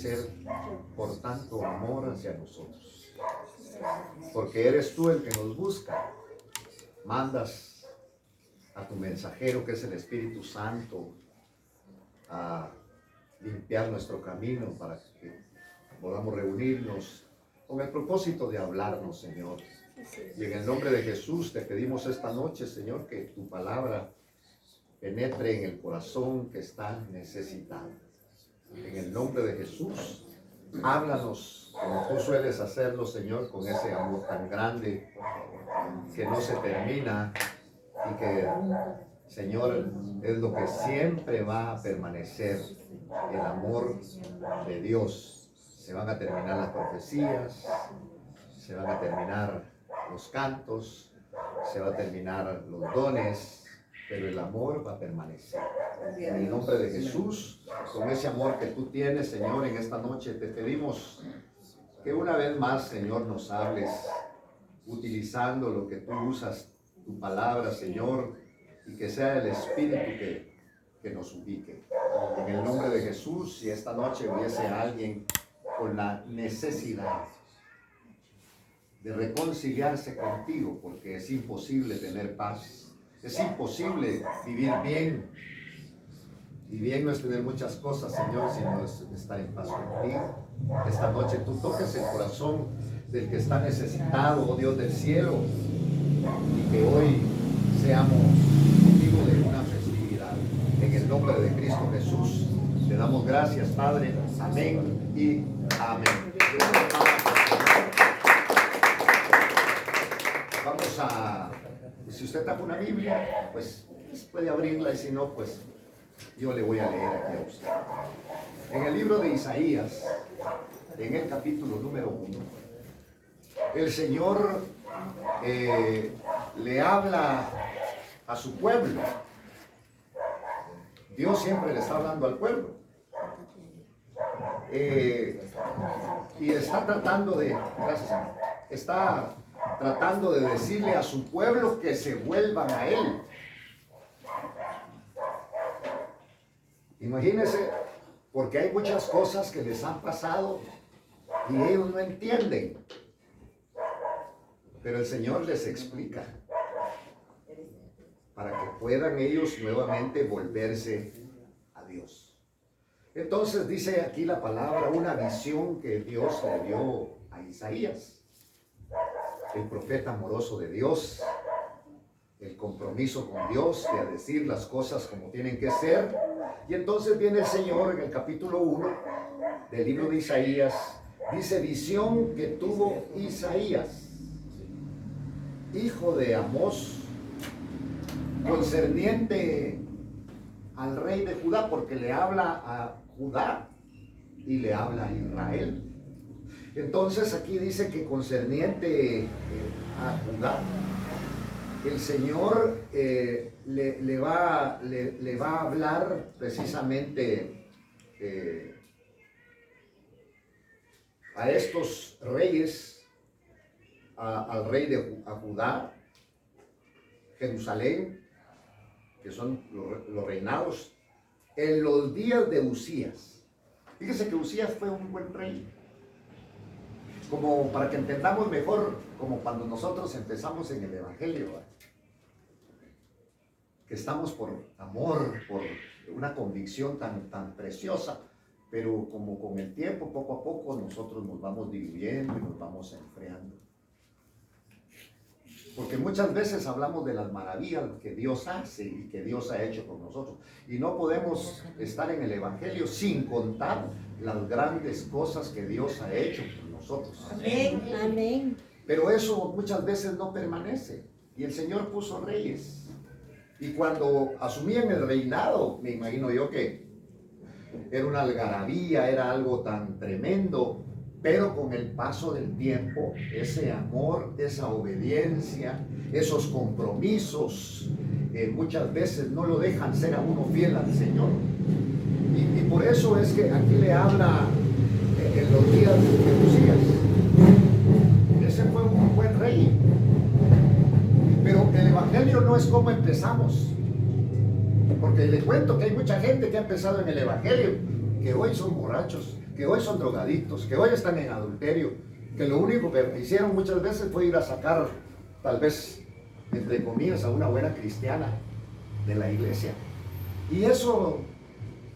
agradecer por tanto amor hacia nosotros. Porque eres tú el que nos busca. Mandas a tu mensajero, que es el Espíritu Santo, a limpiar nuestro camino para que podamos reunirnos con el propósito de hablarnos, Señor. Y en el nombre de Jesús te pedimos esta noche, Señor, que tu palabra penetre en el corazón que está necesitado. En el nombre de Jesús, háblanos como tú sueles hacerlo, Señor, con ese amor tan grande que no se termina y que, Señor, es lo que siempre va a permanecer, el amor de Dios. Se van a terminar las profecías, se van a terminar los cantos, se va a terminar los dones, pero el amor va a permanecer. En el nombre de Jesús, con ese amor que tú tienes, Señor, en esta noche te pedimos que una vez más, Señor, nos hables utilizando lo que tú usas, tu palabra, Señor, y que sea el Espíritu que nos ubique. En el nombre de Jesús, si esta noche hubiese alguien con la necesidad de reconciliarse contigo, porque es imposible tener paz, es imposible vivir bien, y bien no es tener muchas cosas, Señor, sino es estar en paz contigo. Esta noche tú toques el corazón del que está necesitado, oh Dios del cielo, y que hoy seamos motivo de una festividad. En el nombre de Cristo Jesús, te damos gracias, Padre. Amén y amén. Vamos a, si usted trajo una Biblia, pues puede abrirla, y si no, pues yo le voy a leer aquí a usted. En el libro de Isaías, en el capítulo número 1, el Señor le habla a su pueblo. Dios siempre le está hablando al pueblo. Y está tratando de, está tratando de decirle a su pueblo que se vuelvan a Él. Imagínense, porque hay muchas cosas que les han pasado y ellos no entienden. Pero el Señor les explica para que puedan ellos nuevamente volverse a Dios. Entonces dice aquí la palabra, una visión que Dios le dio a Isaías, el profeta amoroso de Dios, el compromiso con Dios de decir las cosas como tienen que ser. Y entonces viene el Señor en el capítulo 1 del libro de Isaías, dice: visión que tuvo Isaías, hijo de Amós, concerniente al rey de Judá, porque le habla a Judá y le habla a Israel. Entonces aquí dice que concerniente a Judá, el Señor le va a hablar precisamente a estos reyes, al rey de Judá, Jerusalén, que son los reinados, en los días de Usías. Fíjese que Usías fue un buen rey. Como para que entendamos mejor, como cuando nosotros empezamos en el Evangelio, que estamos por amor, por una convicción tan preciosa, pero como con el tiempo, poco a poco, nosotros nos vamos diluyendo y nos vamos enfriando. Porque muchas veces hablamos de las maravillas que Dios hace y que Dios ha hecho con nosotros. Y no podemos estar en el Evangelio sin contar las grandes cosas que Dios ha hecho con nosotros. Amén. Amén. Pero eso muchas veces no permanece. Y el Señor puso reyes. Y cuando asumían el reinado, me imagino yo que era una algarabía, era algo tan tremendo. Pero con el paso del tiempo, ese amor, esa obediencia, esos compromisos, muchas veces no lo dejan ser a uno fiel al Señor. Y por eso es que aquí le habla en los días de Usías. Ese fue un buen rey. Pero el Evangelio no es como empezamos. Porque le cuento que hay mucha gente que ha empezado en el Evangelio, que hoy son borrachos. que hoy son drogadictos, que hoy están en adulterio, que lo único que hicieron muchas veces fue ir a sacar, tal vez, entre comillas, a una buena cristiana de la iglesia. Y eso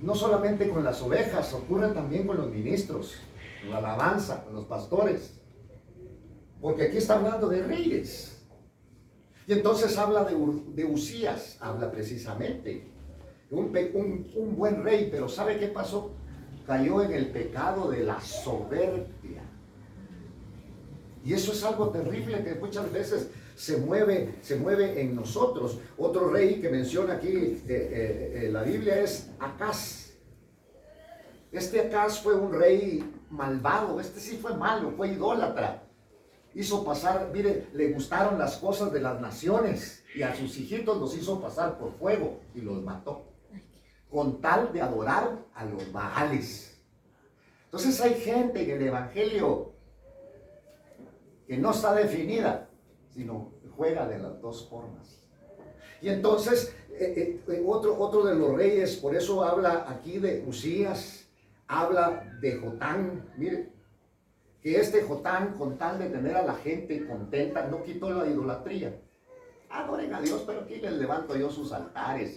no solamente con las ovejas, ocurre también con los ministros, con la alabanza, con los pastores. Porque aquí está hablando de reyes. Y entonces habla de Usías, habla precisamente. Un buen rey, pero ¿sabe qué pasó? Cayó en el pecado de la soberbia. Y eso es algo terrible que muchas veces se mueve en nosotros. Otro rey que menciona aquí la Biblia es Acaz. Este Acaz fue un rey malvado, este sí fue malo, fue idólatra. Hizo pasar, mire, le gustaron las cosas de las naciones y a sus hijitos los hizo pasar por fuego y los mató, con tal de adorar a los Baales. Entonces hay gente en el Evangelio que no está definida, sino juega de las dos formas. Y entonces otro de los reyes, por eso habla aquí de Usías, habla de Jotán. Mire, que este Jotán, con tal de tener a la gente contenta, no quitó la idolatría. Adoren a Dios, pero aquí les levanto yo sus altares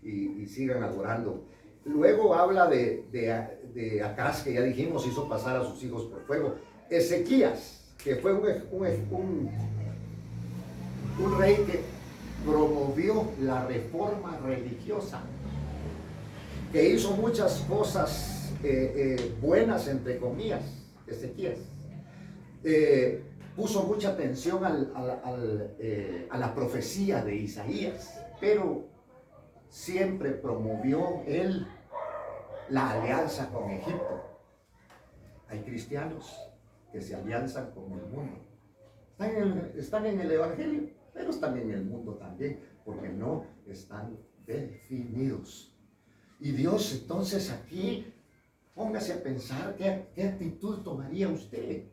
y sigan adorando. Luego habla de Acaz, que ya dijimos, hizo pasar a sus hijos por fuego. Ezequías, que fue un rey que promovió la reforma religiosa, que hizo muchas cosas buenas, entre comillas. Ezequías puso mucha atención a la profecía de Isaías, pero siempre promovió él la alianza con Egipto. Hay cristianos que se alianzan con el mundo. Están en el Evangelio, pero están en el mundo también, porque no están definidos. Y Dios entonces aquí, póngase a pensar qué actitud tomaría usted.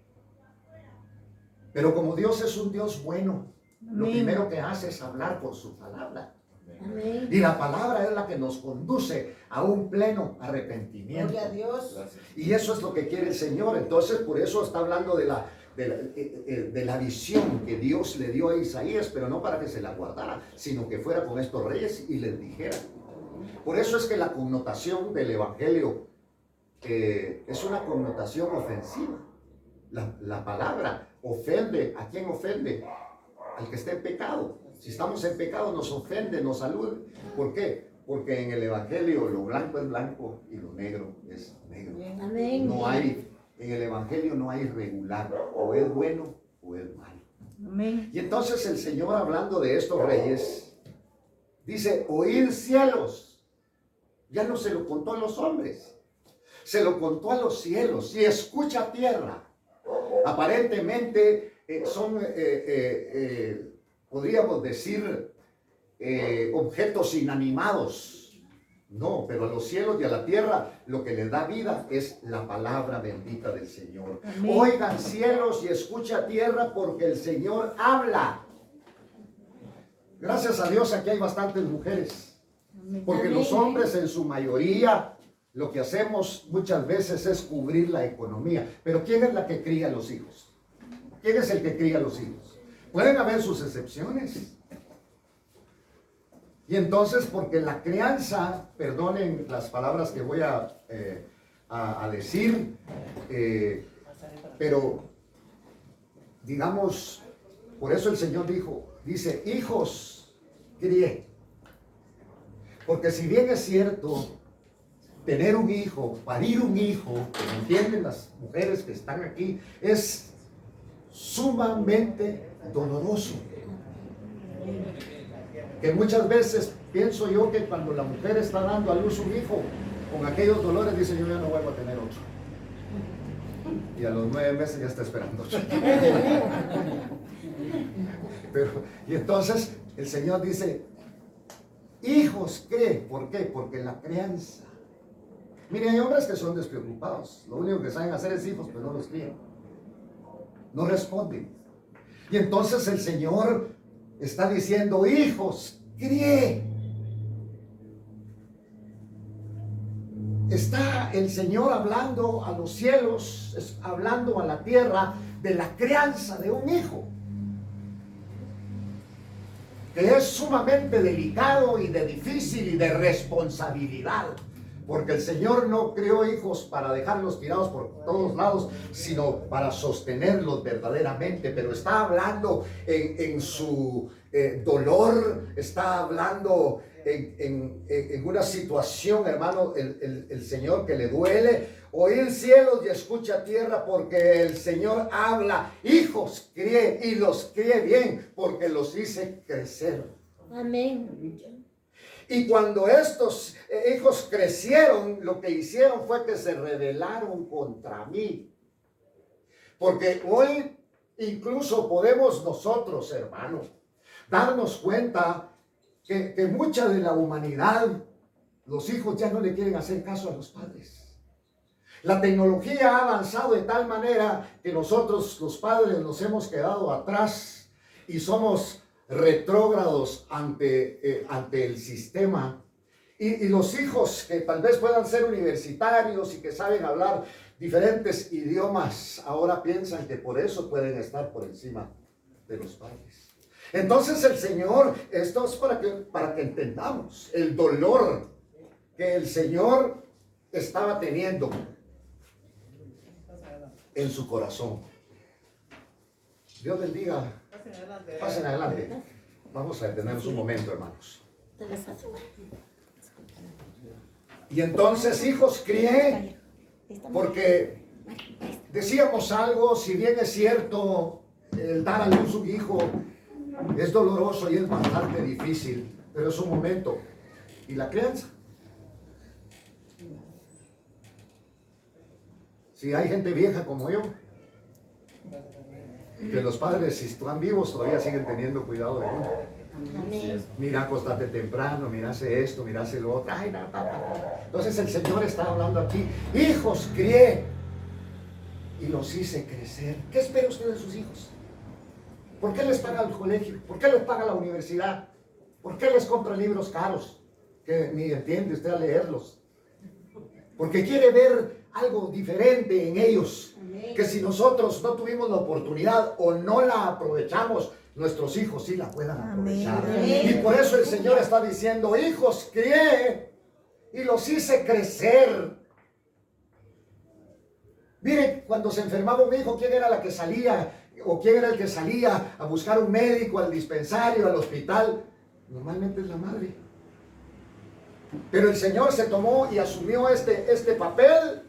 Pero como Dios es un Dios bueno, lo primero que hace es hablar por su palabra. Amén. Y la palabra es la que nos conduce a un pleno arrepentimiento. Gloria a Dios. Y eso es lo que quiere el Señor. Entonces, por eso está hablando de la visión que Dios le dio a Isaías, pero no para que se la guardara, sino que fuera con estos reyes y les dijera. Por eso es que la connotación del Evangelio es una connotación ofensiva. La palabra ofende. ¿A quién ofende? Al que está en pecado. Si estamos en pecado nos ofende, nos alude. ¿Por qué? Porque en el Evangelio lo blanco es blanco y lo negro es negro. Amén. En el Evangelio no hay regular, o es bueno o es malo. Amén. Y entonces el Señor, hablando de estos reyes, dice: oíd cielos. Ya no se lo contó a los hombres, se lo contó a los cielos. Y escucha tierra. Aparentemente son, podríamos decir, objetos inanimados. No, pero a los cielos y a la tierra lo que les da vida es la palabra bendita del Señor. Amén. Oigan cielos y escucha tierra, porque el Señor habla. Gracias a Dios aquí hay bastantes mujeres. Porque los hombres en su mayoría lo que hacemos muchas veces es cubrir la economía. Pero ¿quién es la que cría a los hijos? ¿Quién es el que cría a los hijos? Pueden haber sus excepciones. Y entonces, porque la crianza, perdonen las palabras que voy a decir, pero digamos, por eso el Señor dice, hijos crié. Porque si bien es cierto, tener un hijo, parir un hijo, que me entienden las mujeres que están aquí, es sumamente doloroso. Que muchas veces pienso yo que cuando la mujer está dando a luz un hijo, con aquellos dolores dice: yo ya no vuelvo a tener otro. Y a los 9 meses ya está esperando otro. Y entonces el Señor dice: hijos, ¿qué? ¿Por qué? Porque la crianza. Mire, hay hombres que son despreocupados. Lo único que saben hacer es hijos, pero no los crían. No responden. Y entonces el Señor está diciendo: hijos, crié. Está el Señor hablando a los cielos, hablando a la tierra de la crianza de un hijo, que es sumamente delicado y de difícil y de responsabilidad, porque el Señor no creó hijos para dejarlos tirados por todos lados, sino para sostenerlos verdaderamente. Pero está hablando en su dolor, está hablando en una situación, hermano, el Señor, que le duele. Oír cielos y escucha tierra, porque el Señor habla. Hijos crié, y los crié bien, porque los hice crecer. Amén. Y cuando estos hijos crecieron, lo que hicieron fue que se rebelaron contra mí. Porque hoy incluso podemos nosotros, hermanos, darnos cuenta que mucha de la humanidad, los hijos ya no le quieren hacer caso a los padres. La tecnología ha avanzado de tal manera que nosotros, los padres, nos hemos quedado atrás y somos retrógrados ante el sistema. Y los hijos que tal vez puedan ser universitarios y que saben hablar diferentes idiomas, ahora piensan que por eso pueden estar por encima de los padres. Entonces el Señor, esto es para que entendamos el dolor que el Señor estaba teniendo en su corazón. Dios bendiga. Pasen adelante. Vamos a detenernos un momento, hermanos. Y entonces, hijos, crié, porque decíamos algo, si bien es cierto, el dar a luz un hijo es doloroso y es bastante difícil, pero es un momento. Y la crianza. Si hay gente vieja como yo, que los padres, si están vivos, todavía siguen teniendo cuidado de uno. Mira, acostate temprano, mira, hace esto, mira, hace lo otro. Ay, no, entonces el Señor está hablando aquí. Hijos crié y los hice crecer. ¿Qué espera usted de sus hijos? ¿Por qué les paga el colegio? ¿Por qué les paga la universidad? ¿Por qué les compra libros caros que ni entiende usted a leerlos? Porque quiere ver algo diferente en ellos, que si nosotros no tuvimos la oportunidad o no la aprovechamos, nuestros hijos sí la puedan aprovechar. Y por eso el Señor está diciendo, hijos crié y los hice crecer. Mire, cuando se enfermaba un hijo, ¿quién era la que salía? ¿O quién era el que salía a buscar un médico, al dispensario, al hospital? Normalmente es la madre. Pero el Señor se tomó y asumió este papel.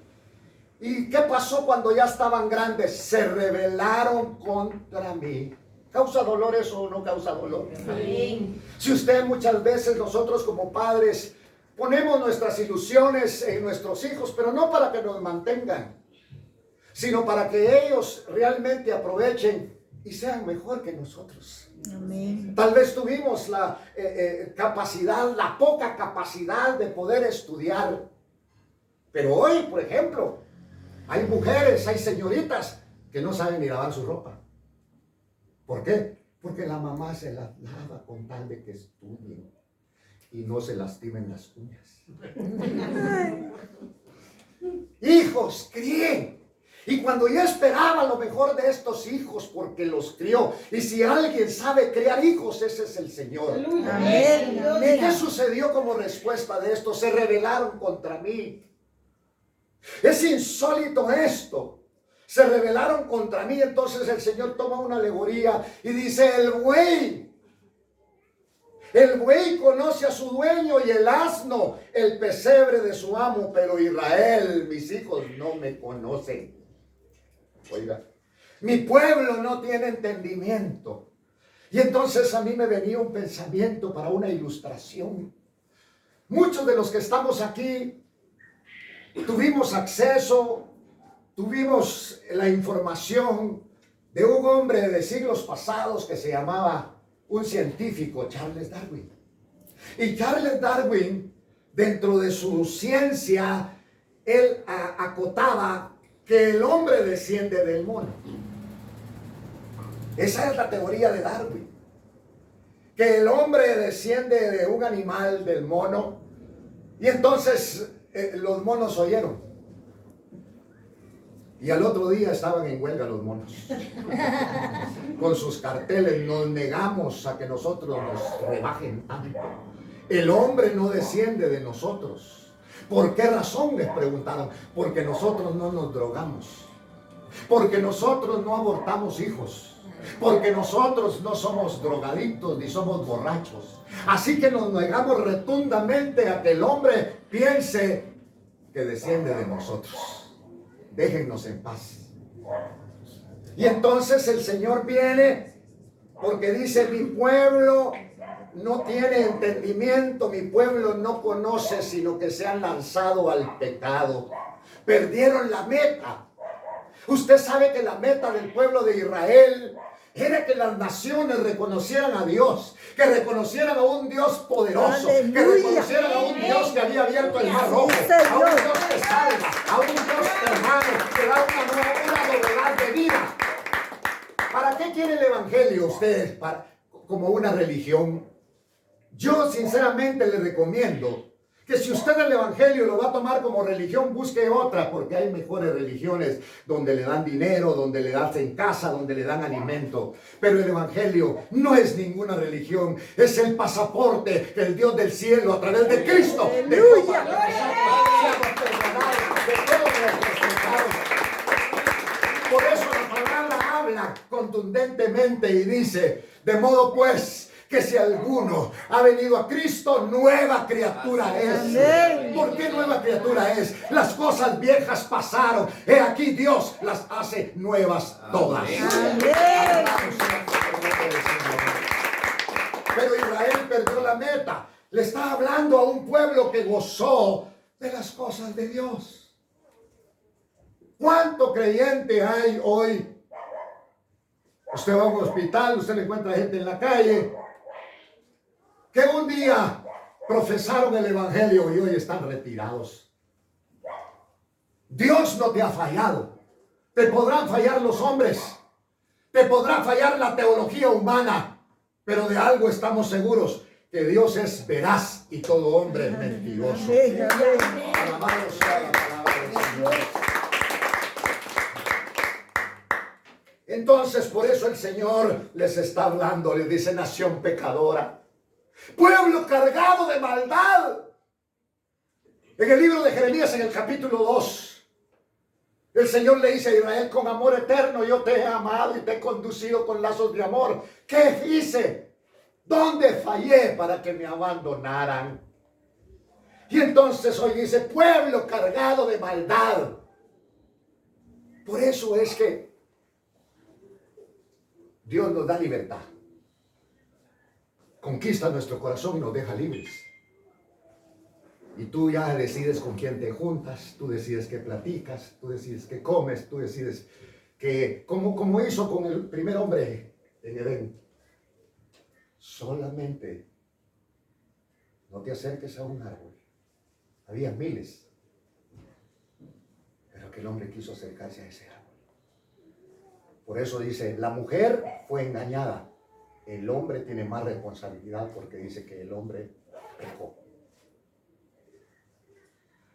¿Y qué pasó cuando ya estaban grandes? Se rebelaron contra mí. ¿Causa dolor eso o no causa dolor? Sí. Si usted, muchas veces nosotros como padres ponemos nuestras ilusiones en nuestros hijos, pero no para que nos mantengan, sino para que ellos realmente aprovechen y sean mejor que nosotros. Amén. Tal vez tuvimos la capacidad, la poca capacidad de poder estudiar. Pero hoy, por ejemplo, hay mujeres, hay señoritas que no saben ni lavar su ropa. ¿Por qué? Porque la mamá se la lava con tal de que estudien y no se lastimen las uñas. Hijos, crié. Y cuando yo esperaba lo mejor de estos hijos, porque los crió. Y si alguien sabe criar hijos, ese es el Señor. Amén. ¿Y qué sucedió como respuesta de esto? Se rebelaron contra mí. Es insólito esto. Se rebelaron contra mí. Entonces el Señor toma una alegoría y dice, el buey conoce a su dueño y el asno el pesebre de su amo, pero Israel, mis hijos, no me conocen. Oiga, mi pueblo no tiene entendimiento. Y entonces a mí me venía un pensamiento para una ilustración. Muchos de los que estamos aquí tuvimos acceso, tuvimos la información de un hombre de siglos pasados que se llamaba un científico, Charles Darwin. Y Charles Darwin, dentro de su ciencia, él acotaba que el hombre desciende del mono. Esa es la teoría de Darwin. Que el hombre desciende de un animal, del mono. Y entonces los monos oyeron. Y al otro día estaban en huelga los monos. Con sus carteles, nos negamos a que nosotros nos rebajen tanto. El hombre no desciende de nosotros. ¿Por qué razón? Les preguntaron. Porque nosotros no nos drogamos. Porque nosotros no abortamos hijos. Porque nosotros no somos drogadictos ni somos borrachos. Así que nos negamos rotundamente a que el hombre piense que desciende de nosotros. Déjennos en paz. Y entonces el Señor viene porque dice: mi pueblo no tiene entendimiento, mi pueblo no conoce, sino que se han lanzado al pecado. Perdieron la meta. Usted sabe que la meta del pueblo de Israel era que las naciones reconocieran a Dios, que reconocieran a un Dios poderoso, ¡Aleluya! que reconocieran a un Dios que había abierto el mar rojo, a un Dios que salva, a un Dios hermano, que da una novedad de vida. ¿Para qué quiere el Evangelio usted como una religión? Yo sinceramente le recomiendo que si usted el Evangelio lo va a tomar como religión, busque otra, porque hay mejores religiones donde le dan dinero, donde le dan en casa, donde le dan alimento. Pero el Evangelio no es ninguna religión, es el pasaporte que el Dios del cielo a través de Cristo dejó para que nosotros seamos perdonados de todos nuestros pecados. Por eso la palabra habla contundentemente y dice: de modo pues, que si alguno ha venido a Cristo, nueva criatura es. Amén. ¿Por qué nueva criatura es? Las cosas viejas pasaron. He aquí Dios las hace nuevas todas. Amén. Pero Israel perdió la meta. Le está hablando a un pueblo que gozó de las cosas de Dios. ¿Cuánto creyente hay hoy? Usted va a un hospital, usted le encuentra gente en la calle que un día profesaron el Evangelio y hoy están retirados. Dios no te ha fallado. Te podrán fallar los hombres, te podrá fallar la teología humana, pero de algo estamos seguros: que Dios es veraz y todo hombre es mentiroso. Alabado sea la palabra del Señor. Entonces, por eso el Señor les está hablando, les dice: nación pecadora, pueblo cargado de maldad. En el libro de Jeremías, en el capítulo 2, el Señor le dice a Israel: con amor eterno yo te he amado y te he conducido con lazos de amor. ¿Qué hice? ¿Dónde fallé para que me abandonaran? Y entonces hoy dice: pueblo cargado de maldad. Por eso es que Dios nos da libertad. Conquista nuestro corazón y nos deja libres. Y tú ya decides con quién te juntas, tú decides qué platicas, tú decides qué comes, tú decides que, como hizo con el primer hombre en Edén. Solamente no te acerques a un árbol. Había miles, pero que el hombre quiso acercarse a ese árbol. Por eso dice: la mujer fue engañada. El hombre tiene más responsabilidad porque dice que el hombre pecó.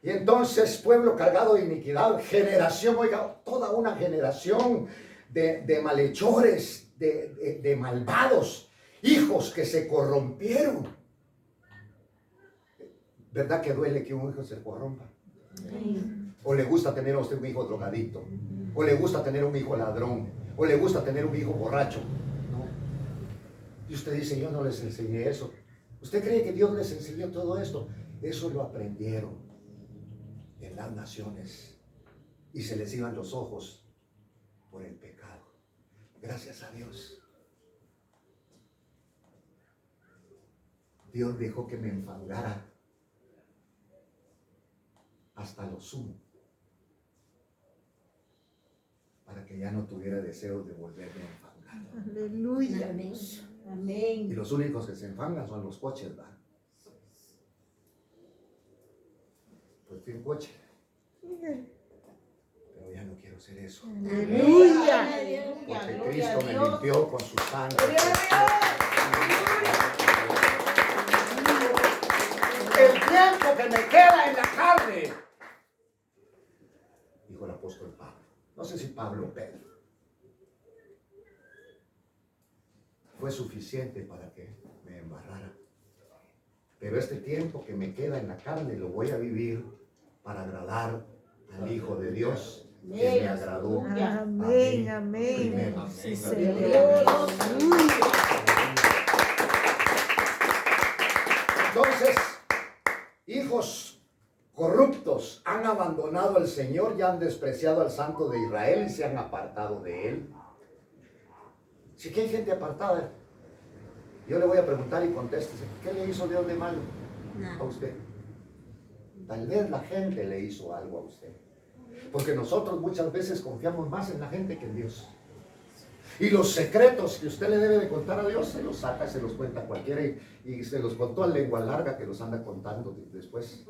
Y entonces, pueblo cargado de iniquidad, generación, oiga, toda una generación de malhechores, de malvados, hijos que se corrompieron. ¿Verdad que duele que un hijo se corrompa? ¿O le gusta tener a usted un hijo drogadicto? ¿O le gusta tener un hijo ladrón? ¿O le gusta tener un hijo borracho? No. Y usted dice: yo no les enseñé eso. ¿Usted cree que Dios les enseñó todo esto? Eso lo aprendieron en las naciones y se les iban los ojos por el pecado. Gracias a Dios. Dios dejó que me enfangara hasta lo sumo, para que ya no tuviera deseo de volverme a enfangar. Aleluya. Amén. Y Amén. los únicos que se enfangan son los coches, ¿verdad? Pues fui un coche, pero ya no quiero hacer eso, Aleluya. porque Cristo me limpió con su sangre. El tiempo que me queda en la carne, dijo el apóstol Pablo, no sé si Pablo o Pedro, fue suficiente para que me embarrara. Pero este tiempo que me queda en la carne lo voy a vivir para agradar al Hijo de Dios que me agradó. Amén, amén. Primero. Sí, Señor. Entonces, hijos corruptos han abandonado al Señor y han despreciado al Santo de Israel y se han apartado de Él. Si que hay gente apartada, yo le voy a preguntar y contéstese, ¿qué le hizo Dios de malo a usted? Tal vez la gente le hizo algo a usted. Porque nosotros muchas veces confiamos más en la gente que en Dios. Y los secretos que usted le debe de contar a Dios, se los saca, se los cuenta a cualquiera y se los contó a lengua larga que los anda contando después.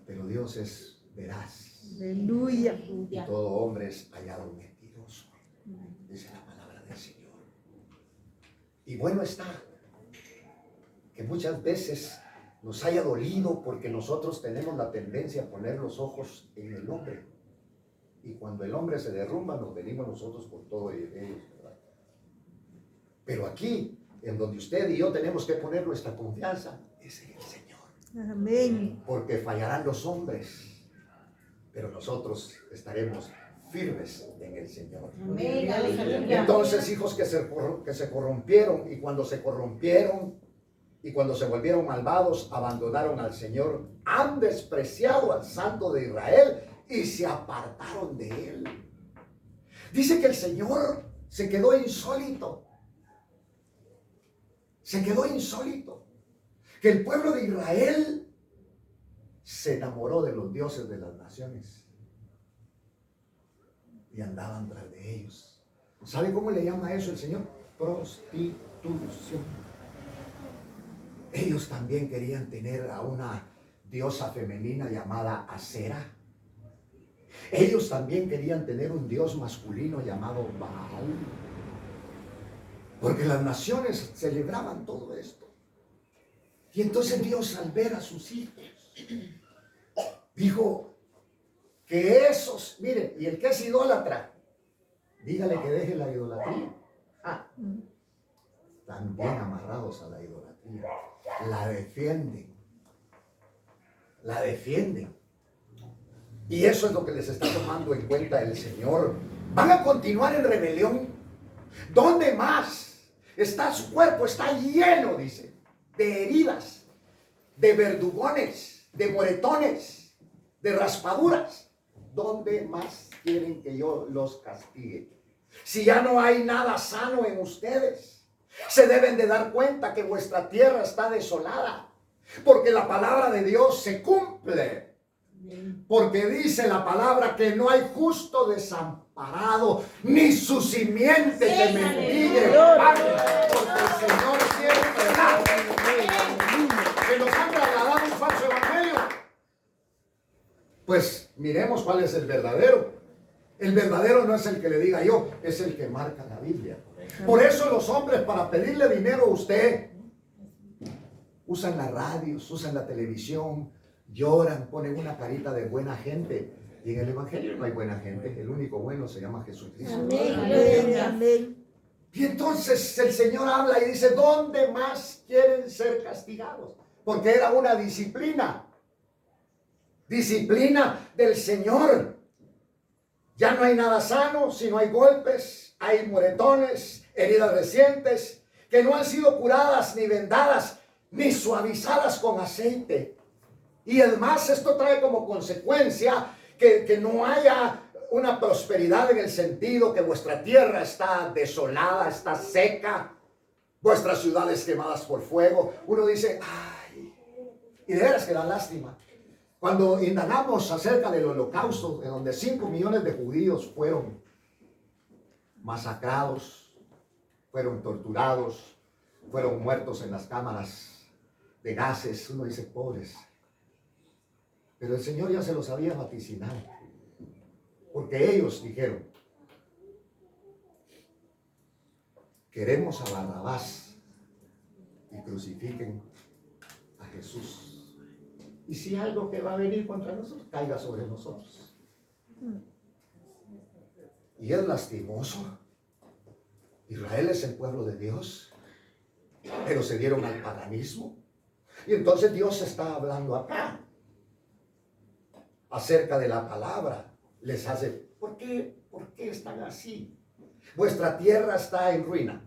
Pero Dios es veraz. Aleluya. Y todo hombre es hallado mentiroso. Dice la palabra del Señor. Y bueno está que muchas veces nos haya dolido porque nosotros tenemos la tendencia a poner los ojos en el hombre. Y cuando el hombre se derrumba, nos venimos nosotros por todo ellos, ¿verdad? Pero aquí, en donde usted y yo tenemos que poner nuestra confianza, es en el Señor. Amén. Porque fallarán los hombres, pero nosotros estaremos firmes en el Señor. Amén. Entonces, hijos que se corrompieron, y cuando se corrompieron, y cuando se volvieron malvados, abandonaron al Señor, han despreciado al Santo de Israel y se apartaron de Él. Dice que el Señor se quedó insólito. Se quedó insólito. Que el pueblo de Israel se enamoró de los dioses de las naciones y andaban tras de ellos. ¿Sabe cómo le llama eso el Señor? Prostitución. Ellos también querían tener a una diosa femenina llamada Acera. Ellos también querían tener un dios masculino llamado Baal. Porque las naciones celebraban todo esto. Y entonces Dios, al ver a sus hijos, dijo que esos, mire, y el que es idólatra, dígale que deje la idolatría. Están bien amarrados a la idolatría. La defienden. La defienden. Y eso es lo que les está tomando en cuenta el Señor. Van a continuar en rebelión. ¿Dónde más? Su cuerpo está lleno, dice, de heridas, de verdugones, de moretones, de raspaduras. ¿Dónde más quieren que yo los castigue? Si ya no hay nada sano en ustedes, se deben de dar cuenta que vuestra tierra está desolada, porque la palabra de Dios se cumple. Porque dice la palabra que no hay justo desamparado, ni su simiente que mendigue pan, porque el Señor siempre da. Que nos han trasladado un falso evangelio. Pues miremos cuál es el verdadero. El verdadero no es el que le diga yo, es el que marca la Biblia. Por eso los hombres, para pedirle dinero a usted, usan las radios, usan la televisión, lloran, ponen una carita de buena gente. Y en el evangelio no hay buena gente. El único bueno se llama Jesucristo. Amén. Amén. Y entonces el Señor habla y dice, ¿dónde más quieren ser castigados? Porque era una disciplina. Disciplina del Señor. Ya no hay nada sano, sino hay golpes, hay moretones, heridas recientes, que no han sido curadas, ni vendadas, ni suavizadas con aceite. Y además esto trae como consecuencia que no haya una prosperidad en el sentido que vuestra tierra está desolada, está seca, vuestras ciudades quemadas por fuego. Uno dice, ay, y de veras que da lástima. Cuando indagamos acerca del holocausto, en donde 5 millones de judíos fueron masacrados, fueron torturados, fueron muertos en las cámaras de gases, uno dice, pobres. Pero el Señor ya se los había vaticinado, porque ellos dijeron, queremos a Barrabás y crucifiquen a Jesús. Y si algo que va a venir contra nosotros, caiga sobre nosotros. Y es lastimoso. Israel es el pueblo de Dios, pero se dieron al paganismo. Y entonces Dios está hablando acá acerca de la palabra. Les hace, ¿por qué están así? Vuestra tierra está en ruina,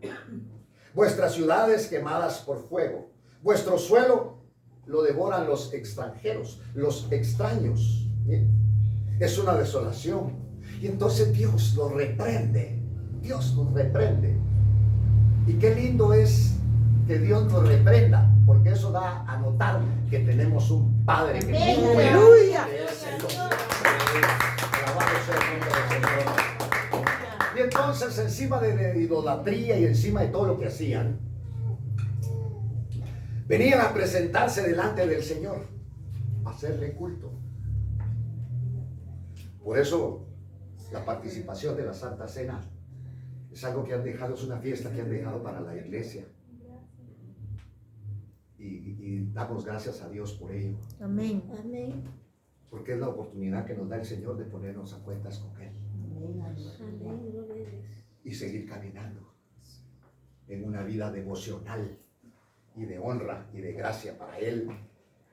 vuestras ciudades quemadas por fuego, vuestro suelo lo devoran los extranjeros, los extraños. Es una desolación. Y entonces Dios los reprende. Dios los reprende. Y qué lindo es que Dios nos reprenda, porque eso da a notar que tenemos un Padre que nos cuida, Aleluya. que es el Dios. Alabado sea el nombre del Señor. Y entonces, encima de la idolatría y encima de todo lo que hacían, venían a presentarse delante del Señor, a hacerle culto. Por eso la participación de la Santa Cena es algo que han dejado, es una fiesta que han dejado para la iglesia. Y damos gracias a Dios por ello. Amén. Amén. Porque es la oportunidad que nos da el Señor de ponernos a cuentas con Él. Amén. Gloria a Dios. Y seguir caminando en una vida devocional y de honra y de gracia para Él.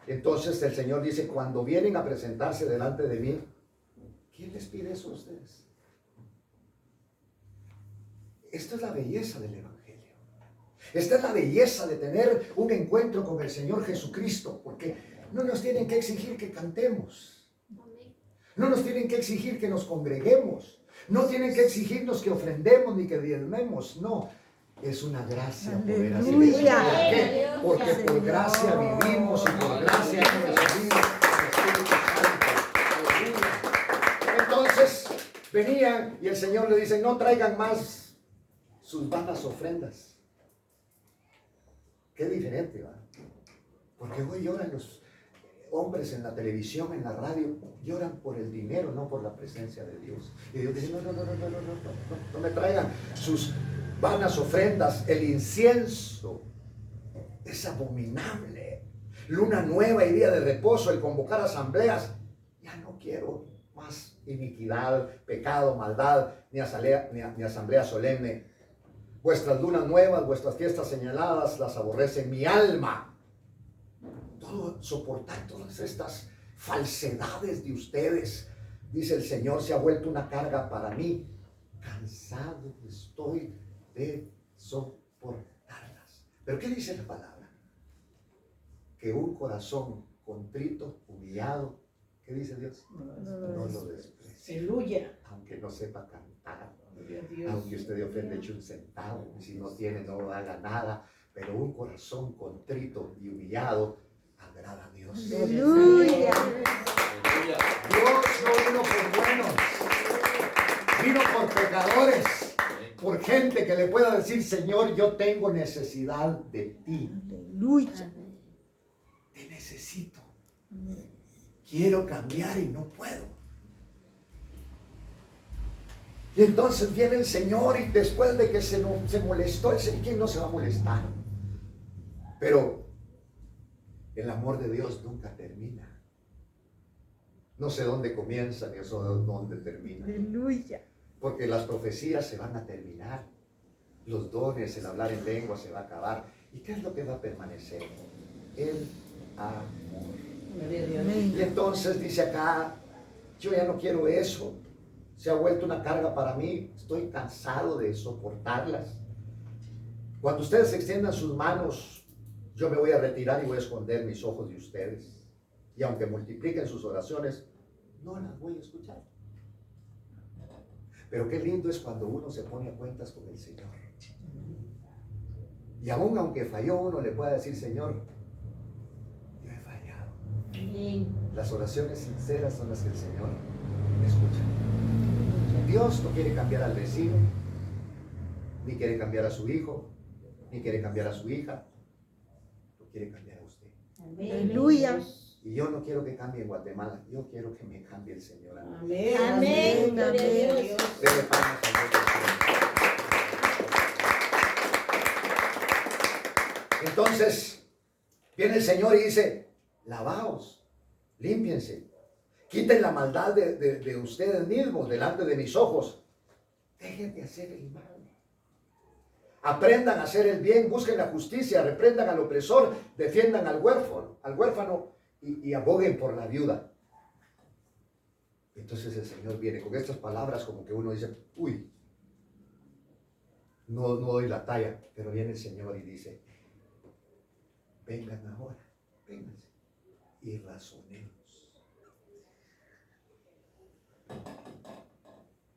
Entonces el Señor dice, cuando vienen a presentarse delante de mí, ¿quién les pide eso a ustedes? Esta es la belleza del Evangelio. Esta es la belleza de tener un encuentro con el Señor Jesucristo, porque no nos tienen que exigir que cantemos. No nos tienen que exigir que nos congreguemos. No tienen que exigirnos que ofrendemos ni que diezmemos. No, es una gracia poder hacer eso. Aleluya. ¿Por qué? Porque por gracia vivimos y por gracia hemos recibido el Espíritu Santo. Aleluya. Entonces venían y el Señor le dice, no traigan más sus vanas ofrendas. Qué diferente, ¿va? Porque hoy lloran los hombres en la televisión, en la radio, lloran por el dinero, no por la presencia de Dios. Y Dios dice, no me traigan sus vanas ofrendas. El incienso es abominable. Luna nueva y día de reposo, el convocar asambleas. Ya no quiero más iniquidad, pecado, maldad, ni asamblea solemne. Vuestras lunas nuevas, vuestras fiestas señaladas, las aborrece mi alma. Todo, soportar todas estas falsedades de ustedes, dice el Señor, se ha vuelto una carga para mí. Cansado estoy de soportarlas. Pero ¿qué dice la palabra? Que un corazón contrito, humillado, ¿qué dice Dios? No lo desprecia. Aleluya. Aunque no sepa cantar. Gloria a Dios. Aunque usted de ofrenda eche un centavo, y si no tiene, no haga nada, pero un corazón contrito y humillado agrada a Dios. Aleluya. Dios no vino por buenos, vino por pecadores, por gente que le pueda decir, Señor, yo tengo necesidad de ti, Aleluya. te necesito, quiero cambiar y no puedo. Y entonces viene el Señor y después de que se molestó, el Señor, ¿quién no se va a molestar? Pero el amor de Dios nunca termina. No sé dónde comienza ni eso dónde termina. Aleluya. Porque las profecías se van a terminar. Los dones, el hablar en lengua se va a acabar. ¿Y qué es lo que va a permanecer? El amor. Gloria a Dios. Amén. Y entonces dice acá, yo ya no quiero eso. Se ha vuelto una carga para mí. Estoy cansado de soportarlas. Cuando ustedes extiendan sus manos, yo me voy a retirar y voy a esconder mis ojos de ustedes. Y aunque multipliquen sus oraciones, no las voy a escuchar. Pero qué lindo es cuando uno se pone a cuentas con el Señor. Y aún aunque falló, uno le puede decir, Señor, yo he fallado. Amén. Las oraciones sinceras son las que el Señor escucha. Dios no quiere cambiar al vecino, ni quiere cambiar a su hijo, ni quiere cambiar a su hija. Lo quiere cambiar a usted. Amén. Aleluya. Y yo no quiero que cambie en Guatemala, yo quiero que me cambie el Señor a mí. Amén. Amén. Gloria a Dios. Dele palmas al Señor. Entonces, viene el Señor y dice, lavaos, límpiense, quiten la maldad de ustedes mismos delante de mis ojos Dejen de hacer el mal. Aprendan a hacer el bien, busquen la justicia, reprendan al opresor, defiendan al huérfano y aboguen por la viuda. Entonces el Señor viene con estas palabras como que uno dice, uy, no doy la talla, pero viene el Señor y dice, vengan ahora, vénganse y razonemos.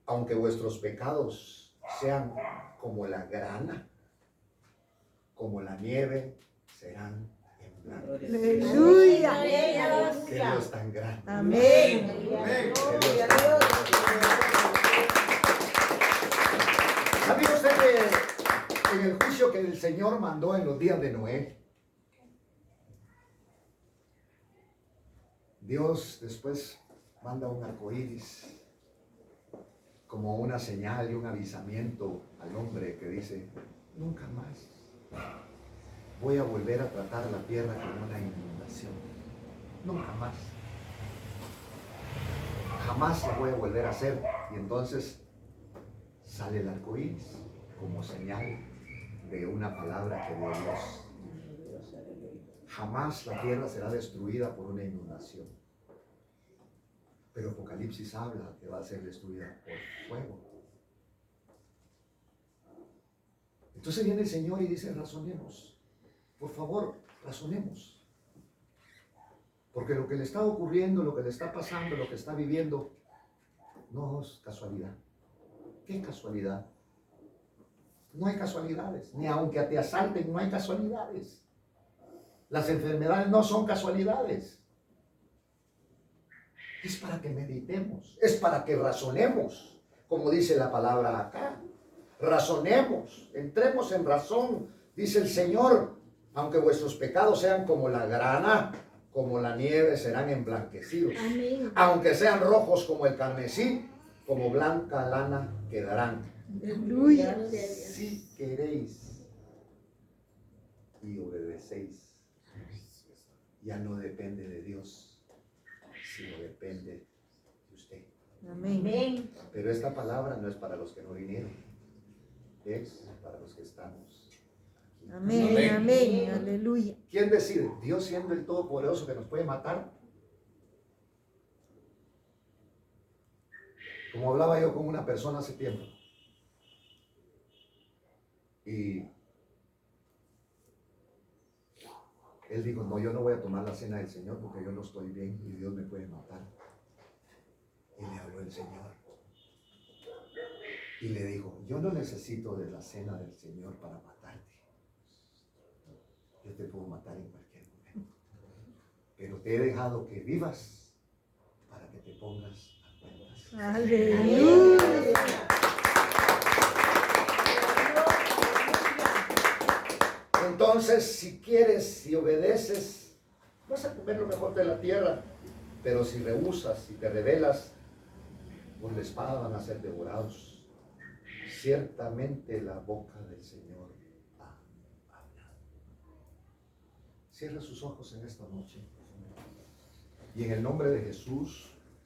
Aunque vuestros pecados sean como la grana, como la nieve, serán en blanco. Aleluya. Qué Dios tan grande. Amén. Qué Dios tan grande. ¿Sabía usted que en el juicio que el Señor mandó en los días de Noé, Dios después manda un arco iris como una señal y un avisamiento al hombre que dice, nunca más voy a volver a tratar la tierra con una inundación. Nunca más. Jamás lo voy a volver a hacer. Y entonces sale el arco iris como señal de una palabra que dio Dios. Jamás la tierra será destruida por una inundación. Pero Apocalipsis habla que va a ser destruida por fuego. Entonces viene el Señor y dice, razonemos. Por favor, razonemos. Porque lo que le está ocurriendo, lo que le está pasando, lo que está viviendo, no es casualidad. ¿Qué casualidad? No hay casualidades. Ni aunque te asalten, no hay casualidades. Las enfermedades no son casualidades. Es para que meditemos, es para que razonemos, como dice la palabra acá. Razonemos, entremos en razón, dice el Señor, aunque vuestros pecados sean como la grana, como la nieve, serán emblanquecidos. Amén. Aunque sean rojos como el carmesí, como blanca lana quedarán. Aleluya. Si queréis y obedecéis, ya no depende de Dios, sino depende de usted. Amén. Pero esta palabra no es para los que no vinieron, es para los que estamos aquí. Amén. Amén. Aleluya. ¿Quién decide? ¿Dios siendo el Todopoderoso que nos puede matar? Como hablaba yo con una persona hace tiempo, y él dijo, no, yo no voy a tomar la cena del Señor porque yo no estoy bien y Dios me puede matar. Y le habló el Señor. Y le dijo, yo no necesito de la cena del Señor para matarte. Yo te puedo matar en cualquier momento. Pero te he dejado que vivas para que te pongas a cuentas. Aleluya. Entonces, si quieres, si obedeces, vas a comer lo mejor de la tierra. Pero si rehusas, si te rebelas, por la espada van a ser devorados. Ciertamente la boca del Señor ha hablado. Cierra sus ojos en esta noche. Y en el nombre de Jesús,